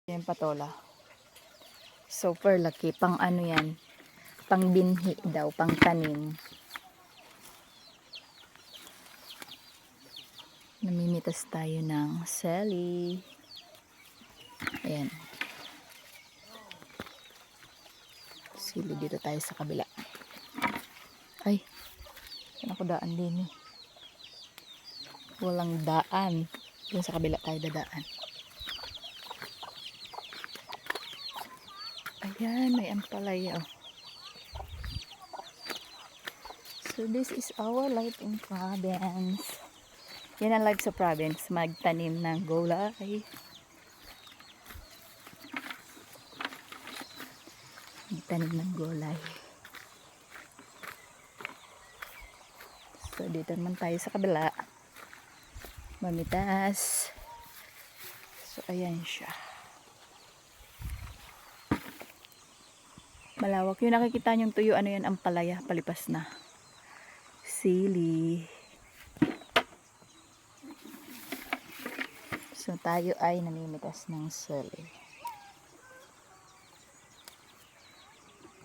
Yan patola. Super laki. Pang ano yan? Pang binhi daw. Pang tanim. Namimitas tayo ng seli. Ayan. Sili dito tayo sa kabila. Ay. Saan ako daan din eh. Walang daan. Doon sa kabila tayo dadaan. Ayan, may ampalaya. Oh. So this is our life in province. Yan ang life sa province. Magtanim ng gulay. Magtanim ng gulay. So dito naman tayo sa kabila. Mamitas. So ayan siya. Malawak. Yung nakikita nyong tuyo, ano yan, ampalaya, palipas na. Sili. So tayo ay namimitas ng sili.